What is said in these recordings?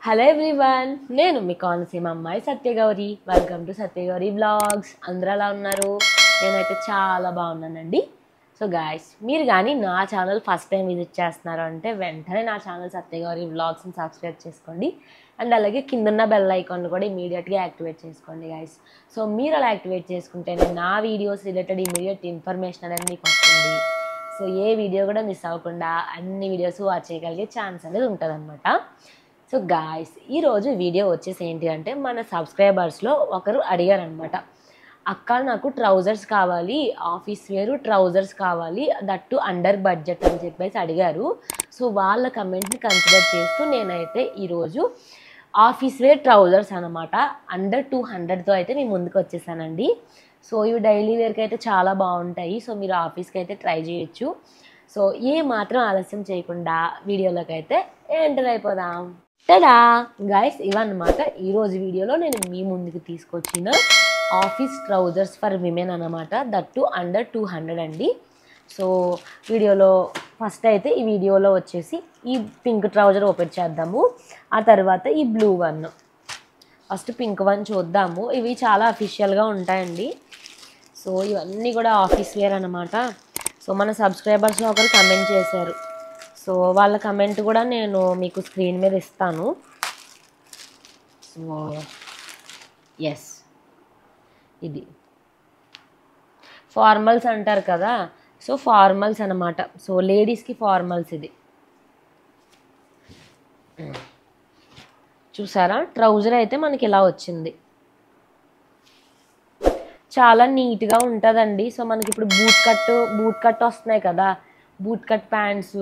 Hello everyone, నేను మీ కోనసీమ అమ్మాయి Satyagowri. Welcome to Satyagowri vlogs. అందరూ ఎలా ఉన్నారు? నేనైతే చాలా బాగున్నానండి. సో గాయస్, మీరు కానీ నా ఛానల్ ఫస్ట్ టైం విజిట్ చేస్తున్నారు అంటే వెంటనే నా ఛానల్ సత్యగౌరి వ్లాగ్స్ని సబ్స్క్రైబ్ చేసుకోండి. అండ్ అలాగే కిందన్న బెల్ ఐకాన్ కూడా ఇమీడియట్గా యాక్టివేట్ చేసుకోండి గాయస్. సో మీరు అలా యాక్టివేట్ చేసుకుంటేనే నా వీడియోస్ రిలేటెడ్ ఇమీడియట్ ఇన్ఫర్మేషన్ అనేది మీకు వస్తుంది. సో ఏ వీడియో కూడా మిస్ అవ్వకుండా అన్ని వీడియోస్ వాచ్ చేయగలిగే ఛాన్స్ అనేది ఉంటుంది అనమాట. సో గాయస్, ఈరోజు వీడియో వచ్చేసి ఏంటి అంటే మన సబ్స్క్రైబర్స్లో ఒకరు అడిగారనమాట, అక్క నాకు ట్రౌజర్స్ కావాలి, ఆఫీస్ వేర్ ట్రౌజర్స్ కావాలి, దట్టు అండర్ బడ్జెట్ అని చెప్పేసి అడిగారు. సో వాళ్ళ కమెంట్ని కన్సిడర్ చేస్తూ నేనైతే ఈరోజు ఆఫీస్ వేర్ ట్రౌజర్స్ అనమాట అండర్ 200తో అయితే మీ ముందుకు వచ్చేసానండి. సో ఇవి డైలీ వేర్కి అయితే చాలా బాగుంటాయి. సో మీరు ఆఫీస్కి అయితే ట్రై చేయొచ్చు. సో ఏ మాత్రం ఆలస్యం చేయకుండా వీడియోలోకి అయితే ఎంటర్ అయిపోదాం. టడా గైస్, ఇవన్నమాట ఈరోజు వీడియోలో నేను మీ ముందుకు తీసుకొచ్చిన ఆఫీస్ ట్రౌజర్స్ ఫర్ విమెన్ అనమాట, దట్టు అండర్ 200 అండి. సో వీడియోలో ఫస్ట్ అయితే ఈ వీడియోలో వచ్చేసి ఈ పింక్ ట్రౌజర్ ఓపెన్ చేద్దాము. ఆ తర్వాత ఈ blue one. First pink one చూద్దాము. ఇవి చాలా అఫీషియల్గా ఉంటాయండి. సో ఇవన్నీ కూడా ఆఫీస్ వేర్ అనమాట. సో మన సబ్స్క్రైబర్స్లో ఒకరు కమెంట్ చేశారు. సో వాళ్ళ కమెంట్ కూడా నేను మీకు స్క్రీన్ మీద ఇస్తాను. సో ఎస్, ఇది ఫార్మల్స్ అంటారు కదా, సో ఫార్మల్స్ అనమాట. సో లేడీస్కి ఫార్మల్స్. ఇది చూసారా, ట్రౌజర్ అయితే మనకి ఇలా వచ్చింది. చాలా నీట్గా ఉంటుందండి. సో మనకి ఇప్పుడు బూట్ కట్ వస్తున్నాయి కదా, బూట్ కట్ ప్యాంట్స్.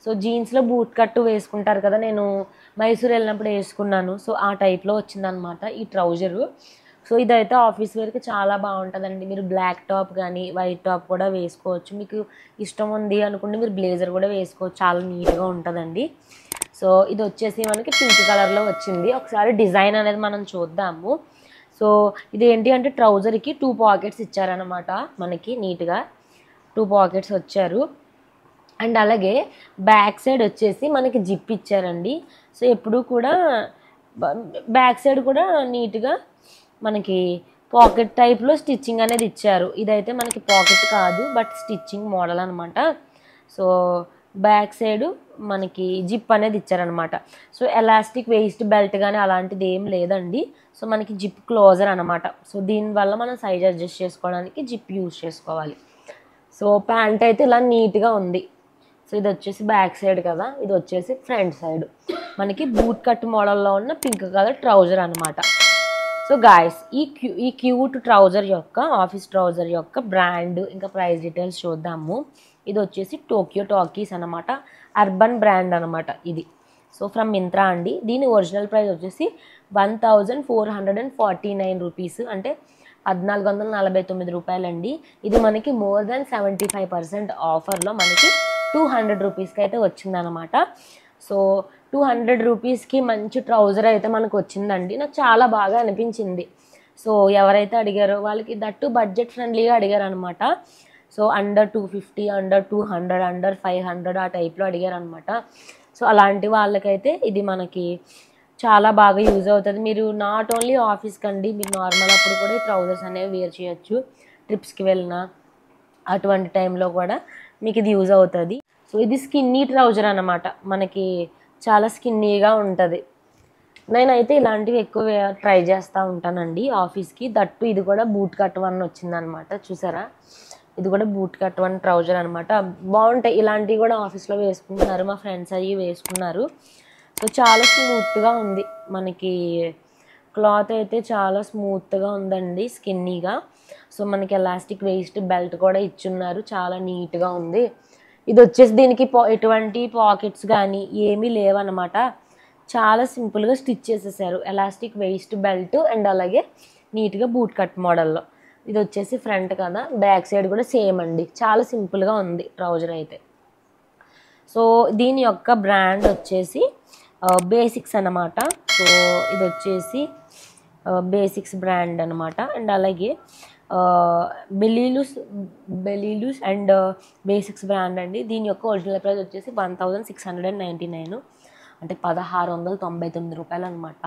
సో జీన్స్లో బూట్ కట్ వేసుకుంటారు కదా, నేను మైసూర్ వెళ్ళినప్పుడు వేసుకున్నాను. సో ఆ టైప్లో వచ్చిందనమాట ఈ ట్రౌజరు. సో ఇదైతే ఆఫీస్ వేర్కి చాలా బాగుంటుందండి. మీరు బ్లాక్ టాప్ కానీ వైట్ టాప్ కూడా వేసుకోవచ్చు. మీకు ఇష్టం ఉంది అనుకుంటే మీరు బ్లేజర్ కూడా వేసుకోవచ్చు. చాలా నీట్గా ఉంటుందండి. సో ఇది వచ్చేసి మనకి పింక్ కలర్లో వచ్చింది. ఒకసారి డిజైన్ అనేది మనం చూద్దాము. సో ఇది ఏంటి అంటే ట్రౌజర్కి 2 పాకెట్స్ ఇచ్చారనమాట. మనకి నీట్గా 2 పాకెట్స్ వచ్చారు. అండ్ అలాగే బ్యాక్ సైడ్ వచ్చేసి మనకి జిప్ ఇచ్చారండి. సో ఎప్పుడు కూడా బ్యాక్ సైడ్ కూడా నీట్గా మనకి పాకెట్ టైప్లో స్టిచ్చింగ్ అనేది ఇచ్చారు. ఇదైతే మనకి పాకెట్ కాదు, బట్ స్టిచ్చింగ్ మోడల్ అనమాట. సో బ్యాక్ సైడ్ మనకి జిప్ అనేది ఇచ్చారనమాట. సో ఎలాస్టిక్ వేస్ట్ బెల్ట్ కానీ అలాంటిది ఏం లేదండి. సో మనకి జిప్ క్లోజర్ అనమాట. సో దీనివల్ల మనం సైజ్ అడ్జస్ట్ చేసుకోవడానికి జిప్ యూజ్ చేసుకోవాలి. సో ప్యాంట్ అయితే ఇలా నీట్గా ఉంది. సో ఇది వచ్చేసి బ్యాక్ సైడ్ కదా, ఇది వచ్చేసి ఫ్రంట్ సైడ్. మనకి బూట్ కట్ మోడల్లో ఉన్న పింక్ కలర్ ట్రౌజర్ అనమాట. సో గాయస్, ఈ క్యూట్ ట్రౌజర్ యొక్క ఆఫీస్ ట్రౌజర్ యొక్క బ్రాండ్ ఇంకా ప్రైస్ డీటెయిల్స్ చూద్దాము. ఇది వచ్చేసి టోక్యో టాకీస్ అనమాట, అర్బన్ బ్రాండ్ అనమాట ఇది. సో ఫ్రమ్ మింత్రా అండి. దీని ఒరిజినల్ ప్రైస్ వచ్చేసి 1449 రూపీస్, అంటే 1449 రూపాయలండి. ఇది మనకి మోర్ దెన్ 75% ఆఫర్లో మనకి 200 రూపీస్కి అయితే వచ్చిందనమాట. సో 200 రూపీస్కి మంచి ట్రౌజర్ అయితే మనకు వచ్చిందండి. నాకు చాలా బాగా అనిపించింది. సో ఎవరైతే అడిగారో వాళ్ళకి దట్టు బడ్జెట్ ఫ్రెండ్లీగా అడిగారు అనమాట. సో అండర్ 250, అండర్ 200, అండర్ 500 ఆ టైప్లో అడిగారు అనమాట. సో అలాంటి వాళ్ళకైతే ఇది మనకి చాలా బాగా యూజ్ అవుతుంది. మీరు నాట్ ఓన్లీ ఆఫీస్కి అండి, మీరు నార్మల్ అప్పుడు కూడా ట్రౌజర్స్ అనేవి వేర్ చేయొచ్చు. ట్రిప్స్కి వెళ్ళినా అటువంటి టైంలో కూడా మీకు ఇది యూజ్ అవుతుంది. సో ఇది స్కిన్నీ ట్రౌజర్ అనమాట. మనకి చాలా స్కిన్నీగా ఉంటుంది. నేనైతే ఇలాంటివి ఎక్కువ ట్రై చేస్తూ ఉంటానండి ఆఫీస్కి. దట్టు ఇది కూడా బూట్ కట్ వన్ వచ్చిందనమాట. చూసారా, ఇది కూడా బూట్ కట్ వన్ ట్రౌజర్ అనమాట. బాగుంటాయి ఇలాంటివి కూడా ఆఫీస్లో వేసుకుంటున్నారు. మా ఫ్రెండ్స్ అవి వేసుకున్నారు. సో చాలా స్మూత్గా ఉంది. మనకి క్లాత్ అయితే చాలా స్మూత్గా ఉందండి, స్కిన్నీగా. సో మనకి ఎలాస్టిక్ వేస్ట్ బెల్ట్ కూడా ఇచ్చున్నారు. చాలా నీట్గా ఉంది. ఇది వచ్చేసి దీనికి ఎటువంటి పాకెట్స్ కానీ ఏమీ లేవన్నమాట. చాలా సింపుల్గా స్టిచ్ చేసేసారు. ఎలాస్టిక్ వేస్ట్ బెల్ట్ అండ్ అలాగే నీట్గా బూట్ కట్ మోడల్లో. ఇది వచ్చేసి ఫ్రంట్ కదా, బ్యాక్ సైడ్ కూడా సేమ్ అండి. చాలా సింపుల్గా ఉంది ట్రౌజర్ అయితే. సో దీని యొక్క బ్రాండ్ వచ్చేసి బేసిక్స్ అనమాట. సో ఇది వచ్చేసి బేసిక్స్ బ్రాండ్ అనమాట. అండ్ అలాగే బెలీలూస్ అండ్ బేసిక్స్ బ్రాండ్ అండి. దీని యొక్క ఒరిజినల్ ప్రైస్ వచ్చేసి 1699. అంటే 1699 రూపాయలు అనమాట.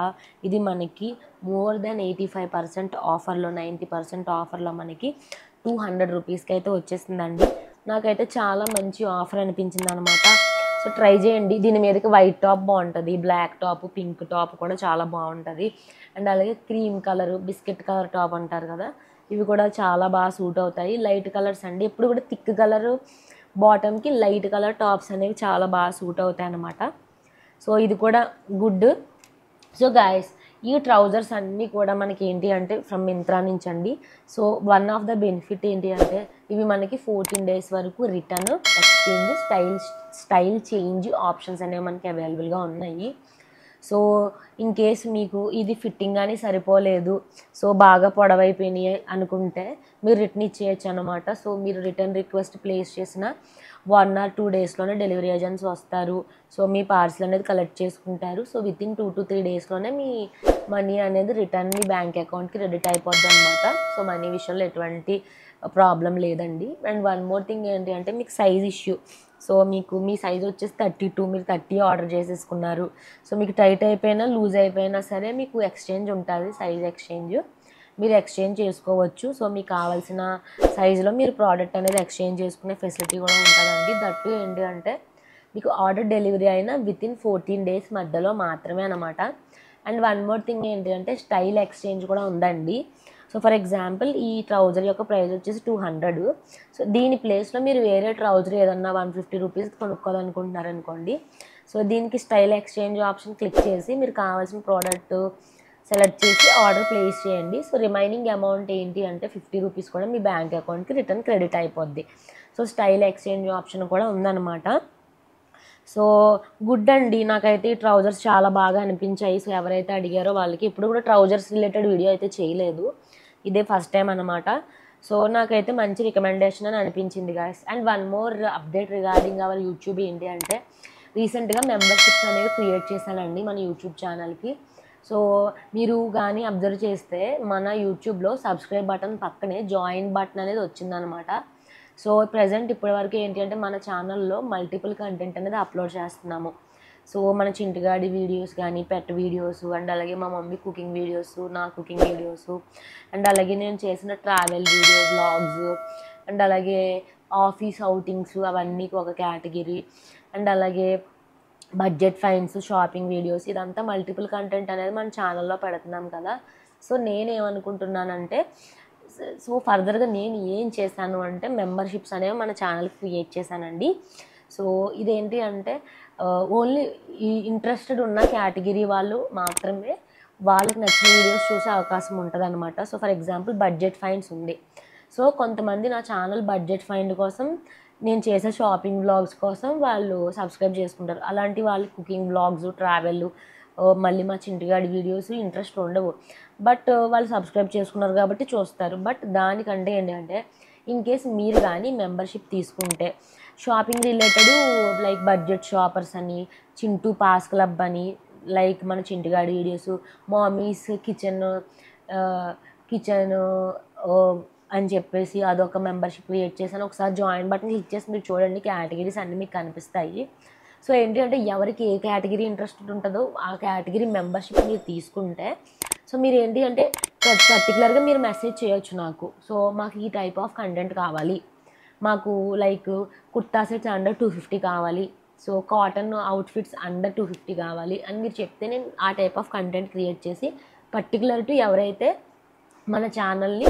ఇది మనకి మోర్ దెన్ 85% ఆఫర్లో, 90% ఆఫర్లో మనకి 200 రూపీస్కి అయితే వచ్చేసిందండి. నాకైతే చాలా మంచి ఆఫర్ అనిపించింది అనమాట. సో ట్రై చేయండి. దీని మీదకి వైట్ టాప్ బాగుంటుంది, బ్లాక్ టాప్, పింక్ టాప్ కూడా చాలా బాగుంటుంది. అండ్ అలాగే cream colour, biscuit colour top అంటారు కదా, ఇవి కూడా చాలా బాగా సూట్ అవుతాయి. లైట్ కలర్స్ అండి, ఎప్పుడు కూడా థిక్ కలర్ బాటమ్కి లైట్ కలర్ టాప్స్ అనేవి చాలా బాగా సూట్ అవుతాయి అన్నమాట. సో ఇది కూడా గుడ్. సో గాయస్, ఈ ట్రౌజర్స్ అన్నీ కూడా మనకి ఏంటి అంటే ఫ్రమ్ మింత్రా నుంచి అండి. So one of the benefit ఏంటి అంటే ఇవి మనకి 14 days వరకు return, exchange, style change options అనేవి మనకి అవైలబుల్గా ఉన్నాయి. సో ఇన్ కేస్ మీకు ఇది ఫిట్టింగ్ కానీ సరిపోలేదు, సో బాగా పొడవైపోయినాయి అనుకుంటే మీరు రిటర్న్ ఇచ్చేయచ్చు అనమాట. సో మీరు రిటర్న్ రిక్వెస్ట్ ప్లేస్ చేసిన 1 or 2 daysలోనే డెలివరీ ఏజెంట్స్ వస్తారు. సో మీ పార్సల్ అనేది కలెక్ట్ చేసుకుంటారు. సో వితిన్ 2 to 3 daysలోనే మీ మనీ అనేది రిటర్న్ మీ బ్యాంక్ అకౌంట్కి క్రెడిట్ అయిపోద్ది అనమాట. సో మనీ విషయంలో ఎటువంటి ప్రాబ్లం లేదండి. అండ్ వన్ మోర్ థింగ్ ఏంటి అంటే మీకు సైజ్ ఇష్యూ. సో మీకు మీ సైజ్ వచ్చేసి 32, మీరు 30 ఆర్డర్ చేసేసుకున్నారు. సో మీకు టైట్ అయిపోయినా లూజ్ అయిపోయినా సరే మీకు ఎక్స్చేంజ్ ఉంటుంది, సైజ్ ఎక్స్చేంజ్. మీరు ఎక్స్చేంజ్ చేసుకోవచ్చు. సో మీకు కావాల్సిన సైజులో మీరు ప్రోడక్ట్ అనేది ఎక్స్చేంజ్ చేసుకునే ఫెసిలిటీ కూడా ఉంటుందండి. దట్టు ఏంటి అంటే మీకు ఆర్డర్ డెలివరీ అయినా వితిన్ 14 days మధ్యలో మాత్రమే అనమాట. అండ్ వన్ మోర్ థింగ్ ఏంటి అంటే స్టైల్ ఎక్స్చేంజ్ కూడా ఉందండి. సో ఫర్ ఎగ్జాంపుల్ ఈ ట్రౌజర్ యొక్క ప్రైస్ వచ్చేసి 200. సో దీని ప్లేస్లో మీరు వేరే ట్రౌజర్ ఏదన్నా 150 రూపీస్ కొనుక్కోవాలనుకుంటున్నారు అనుకోండి. సో దీనికి స్టైల్ ఎక్స్చేంజ్ ఆప్షన్ క్లిక్ చేసి మీరు కావాల్సిన ప్రోడక్ట్ సెలెక్ట్ చేసి ఆర్డర్ ప్లేస్ చేయండి. సో రిమైనింగ్ అమౌంట్ ఏంటి అంటే 50 రూపీస్ కూడా మీ బ్యాంక్ అకౌంట్కి రిటర్న్ క్రెడిట్ అయిపోద్ది. సో స్టైల్ ఎక్స్చేంజ్ ఆప్షన్ కూడా ఉందన్నమాట. సో గుడ్ అండి. నాకైతే ఈ ట్రౌజర్స్ చాలా బాగా అనిపించాయి. సో ఎవరైతే అడిగారో వాళ్ళకి ఇప్పుడు కూడా ట్రౌజర్స్ రిలేటెడ్ వీడియో అయితే చేయలేదు, ఇదే ఫస్ట్ టైం అనమాట. సో నాకైతే మంచి రికమెండేషన్ అని అనిపించింది guys. And one more update regarding our YouTube ఏంటి అంటే రీసెంట్గా మెంబర్షిప్స్ అనేవి క్రియేట్ చేశానండి మన యూట్యూబ్ ఛానల్కి. సో మీరు కానీ అబ్జర్వ్ చేస్తే మన యూట్యూబ్లో సబ్స్క్రైబ్ బటన్ పక్కనే జాయిన్ బటన్ అనేది వచ్చిందనమాట. సో ప్రజెంట్ ఇప్పటివరకు ఏంటి అంటే మన ఛానల్లో మల్టిపుల్ కంటెంట్ అనేది అప్లోడ్ చేస్తున్నాము. సో మన చింటిగాడి వీడియోస్ కానీ, పెట్ వీడియోస్, అండ్ అలాగే మా మమ్మీ కుకింగ్ వీడియోస్, నా కుకింగ్ వీడియోస్, అండ్ అలాగే నేను చేసిన ట్రావెల్ వీడియో వ్లాగ్స్, అండ్ అలాగే ఆఫీస్ అవుటింగ్స్ అవన్నీ ఒక కేటగిరీ, అండ్ అలాగే బడ్జెట్ ఫైన్స్, షాపింగ్ వీడియోస్, ఇదంతా మల్టిపుల్ కంటెంట్ అనేది మన ఛానల్లో పెడుతున్నాం కదా. సో నేనేమనుకుంటున్నానంటే సో ఫర్దర్గా నేను ఏం చేశాను అంటే మెంబర్షిప్స్ అనేవి మన ఛానల్కి క్రియేట్ చేశానండి. సో ఇదేంటి అంటే ఓన్లీ ఈ ఇంట్రెస్టెడ్ ఉన్న కేటగిరీ వాళ్ళు మాత్రమే వాళ్ళకి నచ్చిన వీడియోస్ చూసే అవకాశం ఉంటుంది అనమాట. So for example budget finds ఉంది. సో కొంతమంది నా ఛానల్ బడ్జెట్ ఫైండ్ కోసం, నేను చేసే షాపింగ్ వ్లాగ్స్ కోసం వాళ్ళు సబ్స్క్రైబ్ చేసుకుంటారు. అలాంటి వాళ్ళు కుకింగ్ వ్లాగ్స్, ట్రావెల్, మళ్ళీ మా చింటిగాడి వీడియోస్ ఇంట్రెస్ట్ ఉండవు. బట్ వాళ్ళు సబ్స్క్రైబ్ చేసుకున్నారు కాబట్టి చూస్తారు. బట్ దానికంటే ఏంటంటే ఇన్ కేస్ మీరు కానీ మెంబర్షిప్ తీసుకుంటే shopping related like budget shoppers అని, చింటూ పాస్ క్లబ్ అని, లైక్ మన చింటిగాడి వీడియోస్, మామీస్ కిచెన్ అని చెప్పేసి అదొక మెంబర్షిప్ క్రియేట్ చేశాను. ఒకసారి జాయిన్ బటన్ క్లిక్ చేసి మీరు చూడండి, కేటగిరీస్ అన్నీ మీకు కనిపిస్తాయి. సో ఏంటి అంటే ఎవరికి ఏ కేటగిరీ ఇంట్రెస్ట్ ఉంటుందో ఆ కేటగిరీ మెంబర్షిప్ మీరు తీసుకుంటే సో మీరు ఏంటి అంటే పర్టికులర్గా మీరు మెసేజ్ చేయొచ్చు నాకు. సో మాకు ఈ టైప్ ఆఫ్ కంటెంట్ కావాలి, మాకు లైక్ కుర్తా సెట్స్ అండర్ 250 కావాలి, సో కాటన్ అవుట్ఫిట్స్ అండర్ 250 కావాలి అని మీరు చెప్తే నేను ఆ టైప్ ఆఫ్ కంటెంట్ క్రియేట్ చేసి పర్టికులర్ టు ఎవరైతే మన ఛానల్ని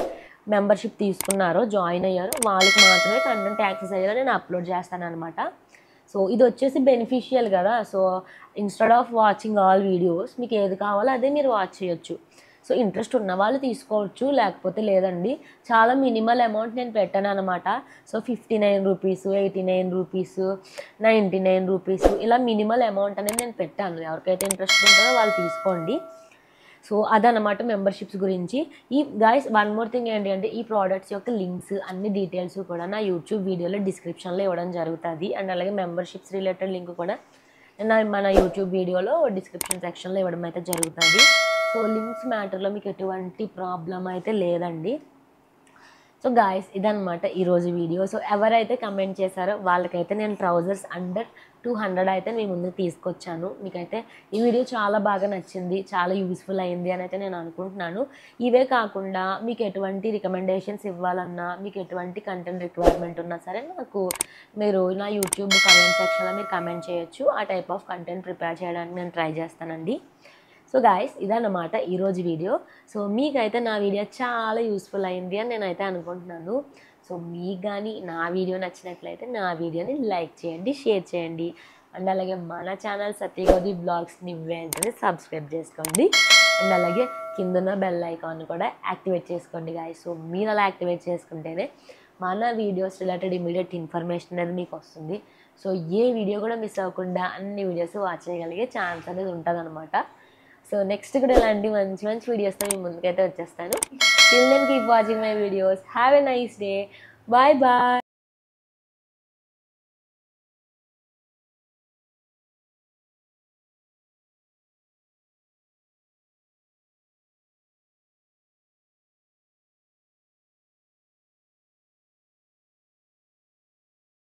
మెంబర్షిప్ తీసుకున్నారో, జాయిన్ అయ్యారో వాళ్ళకి మాత్రమే కంటెంట్ యాక్సెస్ అయ్యేలా నేను అప్లోడ్ చేస్తాను అనమాట. సో ఇది వచ్చేసి బెనిఫిషియల్ కదా. So instead of watching all videos మీకు ఏది కావాలో అదే మీరు వాచ్ చేయొచ్చు. సో ఇంట్రెస్ట్ ఉన్న వాళ్ళు తీసుకోవచ్చు, లేకపోతే లేదండి. చాలా మినిమల్ అమౌంట్ నేను పెట్టాను అనమాట. సో 59 రూపీస్, 89 రూపీస్, 99 రూపీస్ ఇలా మినిమల్ అమౌంట్ అనేది నేను పెట్టాను. ఎవరికైతే ఇంట్రెస్ట్ ఉంటుందో వాళ్ళు తీసుకోండి. సో అదనమాట మెంబర్షిప్స్ గురించి. ఈ గైస్ వన్ మోర్ థింగ్ ఏంటి అంటే ఈ ప్రోడక్ట్స్ యొక్క లింక్స్ అన్ని డీటెయిల్స్ కూడా నా యూట్యూబ్ వీడియోలో డిస్క్రిప్షన్లో ఇవ్వడం జరుగుతుంది. అండ్ అలాగే మెంబర్షిప్స్ రిలేటెడ్ లింక్ కూడా మన యూట్యూబ్ వీడియోలో డిస్క్రిప్షన్ సెక్షన్లో ఇవ్వడం అయితే జరుగుతుంది. సో లింక్స్ మ్యాటర్లో మీకు ఎటువంటి ప్రాబ్లం అయితే లేదండి. సో గాయస్ ఇదనమాట ఈరోజు వీడియో. సో ఎవరైతే కమెంట్ చేశారో వాళ్ళకైతే నేను ట్రౌజర్స్ అండర్ 200 అయితే మీ ముందుకు తీసుకొచ్చాను. మీకైతే ఈ వీడియో చాలా బాగా నచ్చింది, చాలా యూస్ఫుల్ అయింది అని అయితే నేను అనుకుంటున్నాను. ఇవే కాకుండా మీకు ఎటువంటి రికమెండేషన్స్ ఇవ్వాలన్నా, మీకు ఎటువంటి కంటెంట్ రిక్వైర్మెంట్ ఉన్నా సరే నాకు మీరు నా యూట్యూబ్ కామెంట్ సెక్షన్లో మీరు కామెంట్ చేయొచ్చు. ఆ టైప్ ఆఫ్ కంటెంట్ ప్రిపేర్ చేయడానికి నేను ట్రై చేస్తానండి. సో గాయస్, ఇదన్నమాట ఈరోజు వీడియో. సో మీకైతే నా వీడియో చాలా యూస్ఫుల్ అయింది అని నేనైతే అనుకుంటున్నాను. సో మీకు కానీ నా వీడియో నచ్చినట్లయితే నా వీడియోని లైక్ చేయండి, షేర్ చేయండి. అండ్ అలాగే మన ఛానల్ సత్యగౌరి బ్లాగ్స్ని వెంటనే సబ్స్క్రైబ్ చేసుకోండి. అండ్ అలాగే కిందన్న బెల్ ఐకాన్ కూడా యాక్టివేట్ చేసుకోండి గాయస్. సో మీరు అలా యాక్టివేట్ చేసుకుంటేనే మన వీడియోస్ రిలేటెడ్ ఇమీడియట్ ఇన్ఫర్మేషన్ అనేది మీకు వస్తుంది. సో ఏ వీడియో కూడా మిస్ అవ్వకుండా అన్ని వీడియోస్ వాచ్ చేయగలిగే ఛాన్స్ అనేది ఉంటుంది అనమాట. సో నెక్స్ట్ కూడా ఇలాంటి మంచి మంచి వీడియోస్తో మీ ముందుకైతే వచ్చేస్తాను. Till then keep watching my videos. Have a nice day. Bye bye.